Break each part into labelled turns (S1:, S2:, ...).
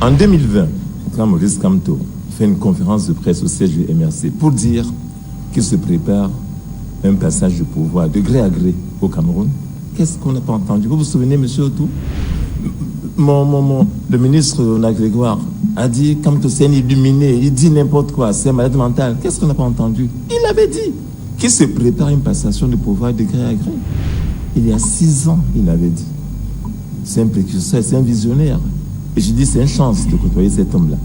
S1: En 2020, quand Maurice Kamto fait une conférence de presse au siège du MRC pour dire qu'il se prépare un passage de pouvoir de gré à gré au Cameroun, qu'est-ce qu'on n'a pas entendu? Vous vous souvenez, monsieur Otou? Le ministre Ona Grégoire a dit Kamto c'est un illuminé, il dit n'importe quoi, c'est un malade mental. Qu'est-ce qu'on n'a pas entendu? Il avait dit qu'il se prépare une passation de pouvoir de gré à gré. Il y a 6 ans, il avait dit. C'est un précurseur, c'est un visionnaire. Et je dis, c'est une chance de côtoyer cet homme-là.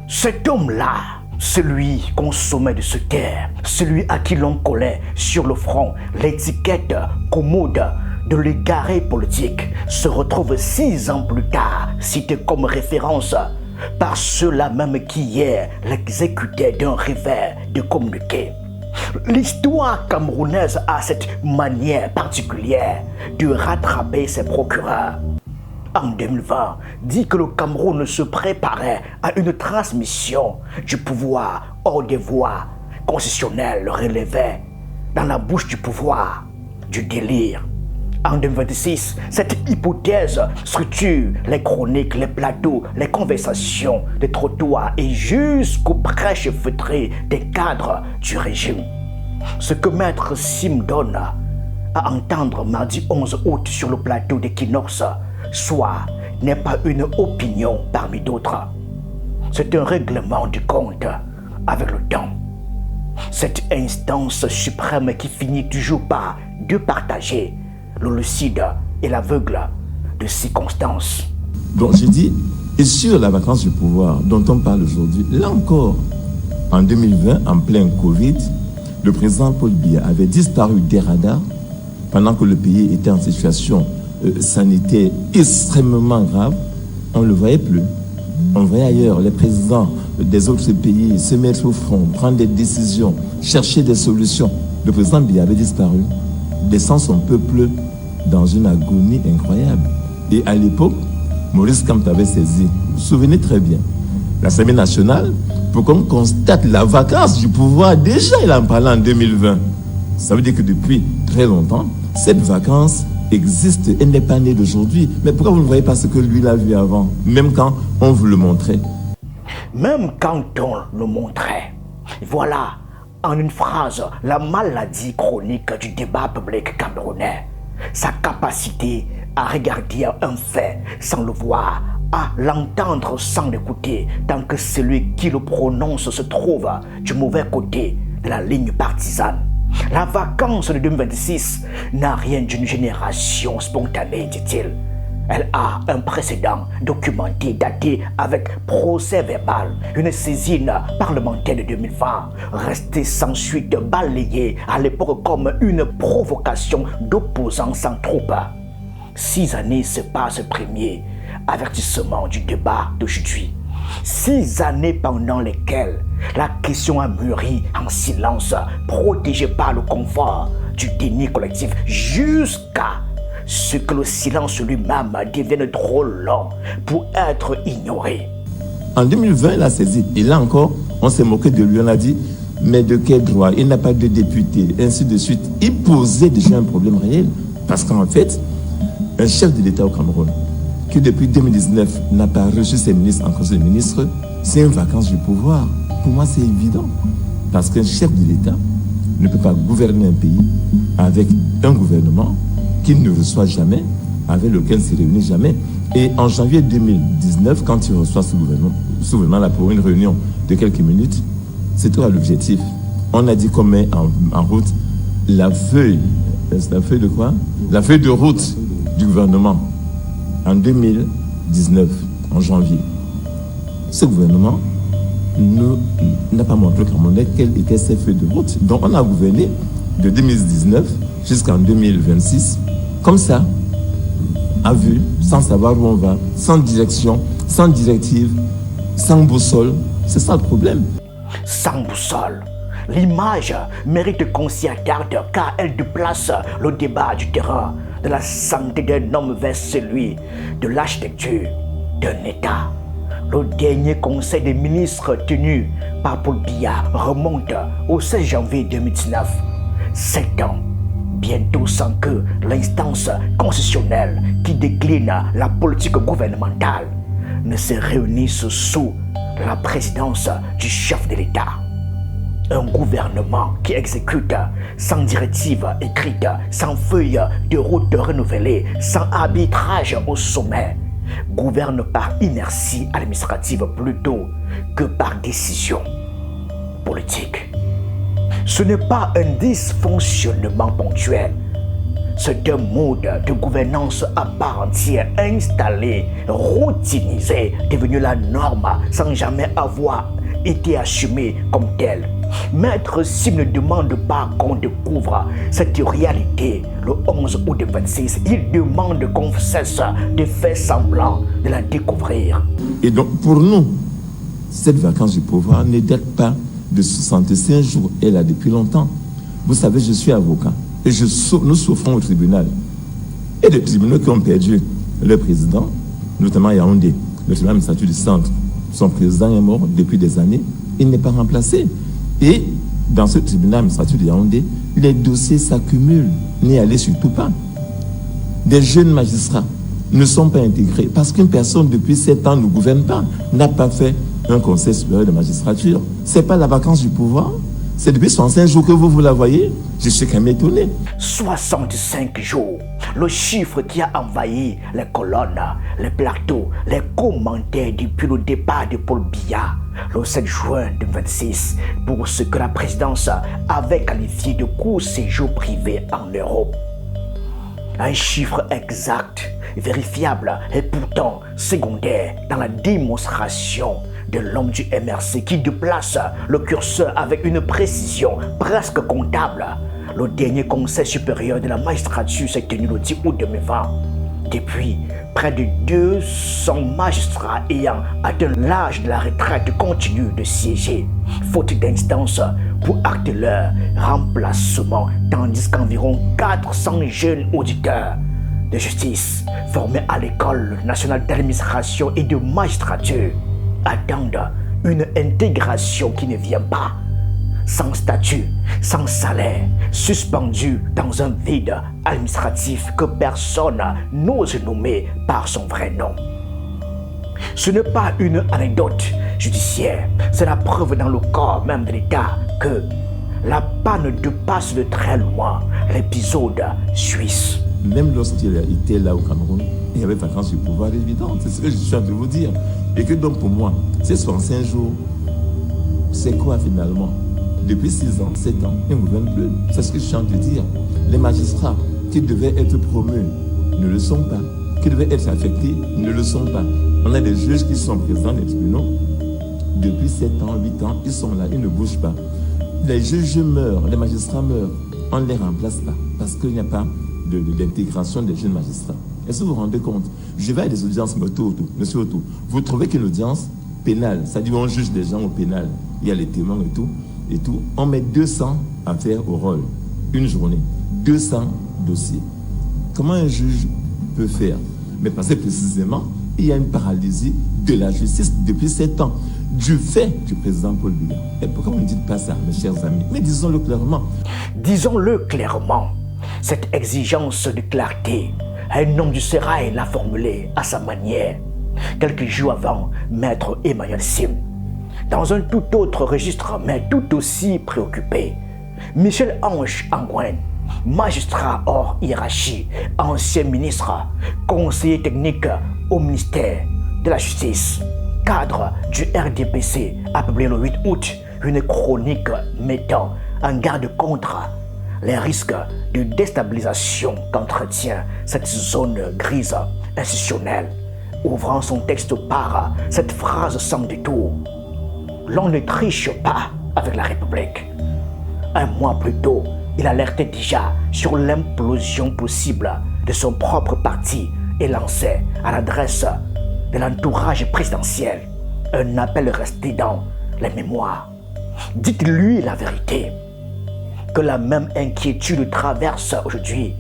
S2: Cet homme-là, celui qu'on sommet de se taire, celui à qui l'on collait sur le front l'étiquette commode de l'égaré politique, se retrouve 6 ans plus tard cité comme référence par ceux-là même qui hier l'exécutaient d'un revers de communiquer. L'histoire camerounaise a cette manière particulière de rattraper ses procureurs. En 2020, dit que le Cameroun se préparait à une transmission du pouvoir hors des voies constitutionnelles relevait dans la bouche du pouvoir du délire. En 2026, cette hypothèse structure les chroniques, les plateaux, les conversations, les trottoirs et jusqu'aux prêches feutrés des cadres du régime. Ce que Maître Sim donne à entendre mardi 11 août sur le plateau d'Equinox, soit n'est pas une opinion parmi d'autres. C'est un règlement du compte avec le temps. Cette instance suprême qui finit toujours par de partager le lucide et l'aveugle de circonstances.
S1: Donc j'ai dit, et sur la vacance du pouvoir dont on parle aujourd'hui, là encore, en 2020, en plein Covid, le président Paul Biya avait disparu des radars pendant que le pays était en situation sanitaire extrêmement grave. On ne le voyait plus. On voyait ailleurs les présidents des autres pays se mettre au front, prendre des décisions, chercher des solutions. Le président Biya avait disparu, laissant son peuple dans une agonie incroyable. Et à l'époque, Maurice Kamto avait saisi, vous vous souvenez très bien, l'Assemblée nationale, pour qu'on constate la vacance du pouvoir. Déjà, il en parlait en 2020. Ça veut dire que depuis très longtemps, cette vacance existe, elle n'est pas née d'aujourd'hui. Mais pourquoi vous ne voyez pas ce que lui l'a vu avant, même quand on vous le montrait?
S2: Même quand on le montrait. Voilà, en une phrase, la maladie chronique du débat public camerounais. Sa capacité à regarder un fait sans le voir, à l'entendre sans l'écouter, tant que celui qui le prononce se trouve du mauvais côté de la ligne partisane. La vacance de 2026 n'a rien d'une génération spontanée, dit-il. Elle a un précédent documenté, daté avec procès verbal, une saisine parlementaire de 2020, restée sans suite, balayée à l'époque comme une provocation d'opposants sans troupe. 6 années se passent premier avertissement du débat d'aujourd'hui. 6 années pendant lesquelles la question a mûri en silence, protégée par le confort du déni collectif, jusqu'à ce que le silence lui-même devienne trop long pour être ignoré.
S1: En 2020, il a saisi. Et là encore, on s'est moqué de lui. On a dit, mais de quel droit? Il n'a pas de député, ainsi de suite. Il posait déjà un problème réel. Parce qu'en fait, un chef de l'État au Cameroun, qui depuis 2019 n'a pas reçu ses ministres en conseil des ministres, c'est une vacance du pouvoir. Pour moi, c'est évident. Parce qu'un chef de l'État ne peut pas gouverner un pays avec un gouvernement qu'il ne reçoit jamais, avec lequel il ne se réunit jamais. Et en janvier 2019, quand il reçoit ce gouvernement-là pour une réunion de quelques minutes, c'est quoi l'objectif? On a dit qu'on met en route la feuille de quoi? La feuille de route du gouvernement en 2019, en janvier. Ce gouvernement n'a pas montré clairement quelle était cette feuille de route. Donc on a gouverné de 2019 jusqu'en 2026, comme ça, à vue, sans savoir où on va, sans direction, sans directive, sans boussole. C'est ça le problème.
S2: Sans boussole. L'image mérite qu'on s'y attarde car elle déplace le débat du terrain de la santé d'un homme vers celui de l'architecture d'un État. Le dernier conseil des ministres tenu par Paul Biya remonte au 16 janvier 2019. 7 ans bientôt sans que l'instance constitutionnelle qui décline la politique gouvernementale ne se réunisse sous la présidence du chef de l'État. Un gouvernement qui exécute sans directive écrite, sans feuille de route renouvelée, sans arbitrage au sommet, gouverne par inertie administrative plutôt que par décision politique. Ce n'est pas un dysfonctionnement ponctuel, c'est un mode de gouvernance à part entière, installé, routinisé, devenu la norme sans jamais avoir été assumé comme tel. Maître Sim ne demande pas qu'on découvre cette réalité le 11 août 26. Il demande qu'on cesse de faire semblant de la découvrir.
S1: Et donc, pour nous, cette vacance du pouvoir ne date pas de 65 jours. Elle a depuis longtemps. Vous savez, je suis avocat et nous souffrons au tribunal. Et des tribunaux qui ont perdu le président, notamment Yaoundé, le tribunal administratif du centre. Son président est mort depuis des années. Il n'est pas remplacé. Et dans ce tribunal administratif de Yaoundé, les dossiers s'accumulent. N'y allez surtout pas. Des jeunes magistrats ne sont pas intégrés parce qu'une personne depuis 7 ans ne gouverne pas, n'a pas fait un conseil supérieur de magistrature. Ce n'est pas la vacance du pouvoir. C'est depuis 65 jours que vous la voyez. Je suis quand même étonné.
S2: 65 jours, le chiffre qui a envahi les colonnes, les plateaux, les commentaires depuis le départ de Paul Biya, le 7 juin 2026, pour ce que la présidence avait qualifié de court séjour privé en Europe. Un chiffre exact, vérifiable et pourtant secondaire dans la démonstration de l'homme du MRC qui déplace le curseur avec une précision presque comptable. Le dernier conseil supérieur de la magistrature s'est tenu le 10 août 2020. Depuis, près de 200 magistrats ayant atteint l'âge de la retraite continuent de siéger, faute d'instance pour acter leur remplacement, tandis qu'environ 400 jeunes auditeurs de justice formés à l'École nationale d'administration et de magistrature attendent une intégration qui ne vient pas, sans statut, sans salaire, suspendu dans un vide administratif que personne n'ose nommer par son vrai nom. Ce n'est pas une anecdote judiciaire, c'est la preuve dans le corps même de l'État que la panne dépasse de très loin l'épisode suisse.
S1: Même lorsqu'il était là au Cameroun, il y avait vacance du pouvoir évidente. C'est ce que je suis en train de vous dire. Et que donc pour moi, ces 65 jours, c'est quoi finalement? Depuis 6 ans, 7 ans, ils ne gouvernent plus. C'est ce que je suis en train de dire. Les magistrats qui devaient être promus ne le sont pas. Qui devaient être affectés ne le sont pas. On a des juges qui sont présidents des tribunaux. Depuis 7 ans, 8 ans, ils sont là, ils ne bougent pas. Les juges meurent, les magistrats meurent. On ne les remplace pas parce qu'il n'y a pas d'intégration des jeunes magistrats. Est-ce que vous vous rendez compte? Je vais à des audiences, monsieur Otto. Vous trouvez qu'une audience pénale, c'est-à-dire on juge des gens au pénal, il y a les témoins et tout, on met 200 affaires au rôle, une journée, 200 dossiers. Comment un juge peut faire? Mais parce que précisément, il y a une paralysie de la justice depuis 7 ans, du fait du président Paul Biya. Et pourquoi vous ne dites pas ça, mes chers amis? Mais disons-le clairement.
S2: Disons-le clairement. Cette exigence de clarté, un homme du sérail l'a formulée à sa manière, quelques jours avant Maître Emmanuel Sim. Dans un tout autre registre, mais tout aussi préoccupé, Michel-Ange Angouin, magistrat hors hiérarchie, ancien ministre, conseiller technique au ministère de la Justice, cadre du RDPC, a publié le 8 août une chronique mettant en garde contre les risques de déstabilisation qu'entretient cette zone grise institutionnelle, ouvrant son texte par cette phrase sans détour. L'on ne triche pas avec la République. Un mois plus tôt, il alertait déjà sur l'implosion possible de son propre parti et lançait à l'adresse de l'entourage présidentiel un appel resté dans les mémoires. Dites-lui la vérité, que la même inquiétude traverse aujourd'hui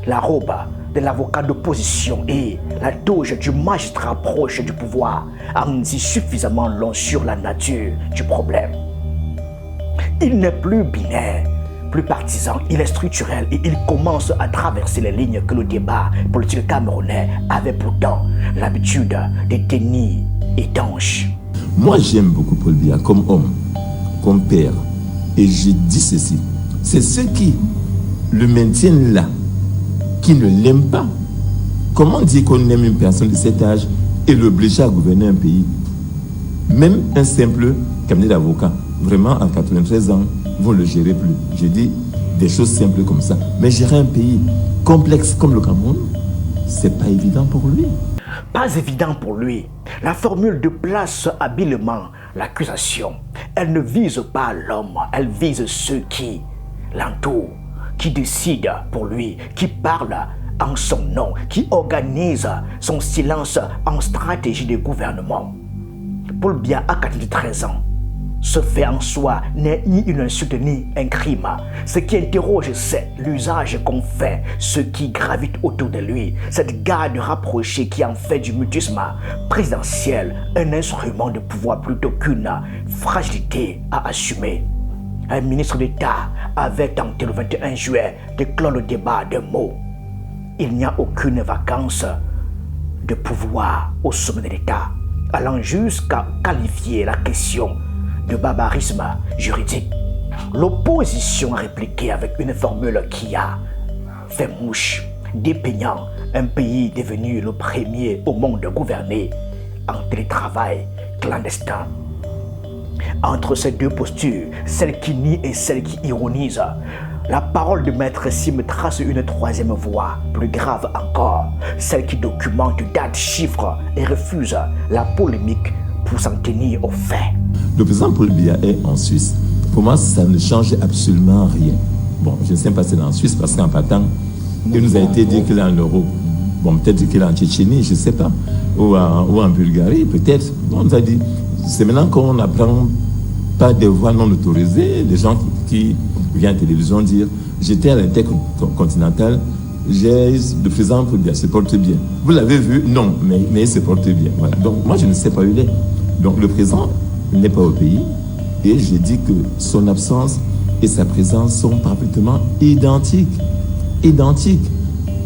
S2: la robe de l'avocat d'opposition et la toge du magistrat proche du pouvoir en dit suffisamment long sur la nature du problème. Il n'est plus binaire, plus partisan, il est structurel et il commence à traverser les lignes que le débat politique camerounais avait pourtant l'habitude de tenir étanches.
S1: Moi, j'aime beaucoup Paul Biya comme homme, comme père. Et je dis ceci, c'est ceux qui le maintiennent là, qui ne l'aiment pas. Comment dire qu'on aime une personne de cet âge et l'obliger à gouverner un pays? Même un simple cabinet d'avocat, vraiment à 93 ans, vous ne le gérez plus. Je dis des choses simples comme ça. Mais gérer un pays complexe comme le Cameroun, c'est pas évident pour lui.
S2: Pas évident pour lui. La formule de place habilement l'accusation. Elle ne vise pas l'homme, elle vise ceux qui l'entourent, qui décident pour lui, qui parlent en son nom, qui organisent son silence en stratégie de gouvernement. Paul Biya a 93 ans. Ce fait en soi n'est ni une insulte ni un crime. Ce qui interroge, c'est l'usage qu'ont fait ceux qui gravitent autour de lui, cette garde rapprochée qui en fait du mutisme présidentiel un instrument de pouvoir plutôt qu'une fragilité à assumer. Un ministre d'État avait tenté le 21 juillet de clore le débat de mots. Il n'y a aucune vacance de pouvoir au sommet de l'État, allant jusqu'à qualifier la question de barbarisme juridique. L'opposition a répliqué avec une formule qui a fait mouche, dépeignant un pays devenu le premier au monde gouverné en télétravail clandestin. Entre ces deux postures, celle qui nie et celle qui ironise, la parole de Maître Sim trace une troisième voie, plus grave encore, celle qui documente dates, chiffres et refuse la polémique pour s'en tenir aux faits.
S1: Le président Paul Biya est en Suisse. Pour moi, ça ne change absolument rien. Bon, je ne sais pas si c'est en Suisse parce qu'en partant, il nous a été dit qu'il est en Europe. Bon, peut-être qu'il est en Tchétchénie, je ne sais pas. Ou en Bulgarie, peut-être. On nous a dit, c'est maintenant qu'on n'apprend pas des voix non autorisées, des gens qui viennent à la télévision dire, j'étais à l'intercontinental, le président Paul Biya se porte bien. Vous l'avez vu? Non, mais il se porte bien. Voilà. Donc, moi, je ne sais pas où il est. Donc, le président n'est pas au pays et j'ai dit que son absence et sa présence sont parfaitement identiques. Identiques.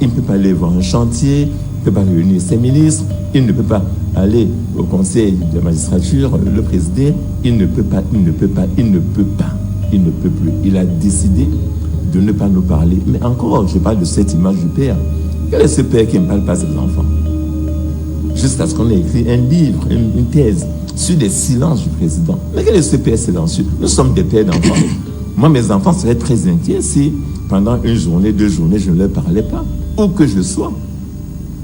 S1: Il ne peut pas aller voir un chantier, il ne peut pas réunir ses ministres, il ne peut pas aller au conseil de la magistrature, le présider, il ne peut pas. Il a décidé de ne pas nous parler. Mais encore, je parle de cette image du père. Quel est ce père qui ne parle pas à ses enfants? Jusqu'à ce qu'on ait écrit un livre, une thèse sur les silences du président. Mais quel est ce père silencieux? Nous sommes des pères d'enfants. Moi, mes enfants seraient très inquiets si, pendant une journée, 2 journées, je ne leur parlais pas. Où que je sois.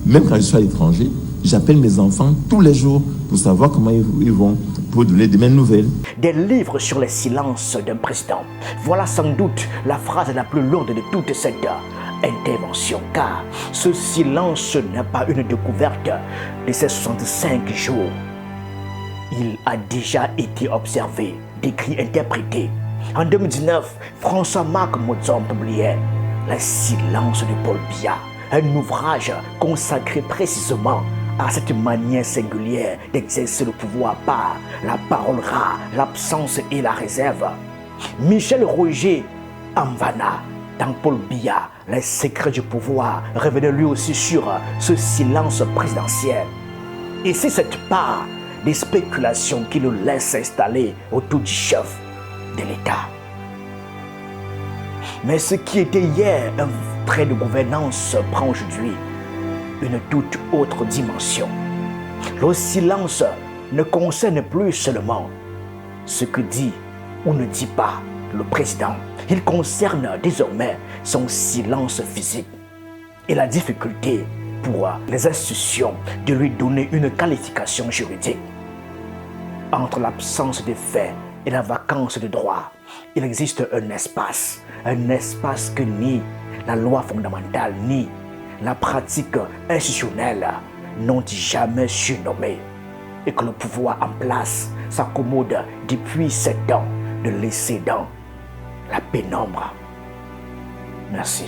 S1: Même quand je suis à l'étranger, j'appelle mes enfants tous les jours pour savoir comment ils vont, pour donner de mes nouvelles.
S2: Des livres sur les silences d'un président. Voilà sans doute la phrase la plus lourde de toute cette intervention, car ce silence n'est pas une découverte de ces 65 jours. Il a déjà été observé, décrit, interprété. En 2019, François-Marc Mozon publiait « Les silences de Paul Biya », un ouvrage consacré précisément à cette manière singulière d'exercer le pouvoir par la parole rare, l'absence et la réserve. Michel Roger Amvana, dans Paul Biya, les secrets du pouvoir, revenait lui aussi sur ce silence présidentiel. Et c'est cette part des spéculations qui nous laisse s'installer autour du chef de l'État. Mais ce qui était hier un trait de gouvernance prend aujourd'hui une toute autre dimension. Le silence ne concerne plus seulement ce que dit ou ne dit pas le président. Il concerne désormais son silence physique et la difficulté pour les institutions de lui donner une qualification juridique. Entre l'absence de faits et la vacance de droit, il existe un espace que ni la loi fondamentale ni la pratique institutionnelle n'ont jamais su nommer, et que le pouvoir en place s'accommode depuis 7 ans de laisser dans la pénombre. Merci.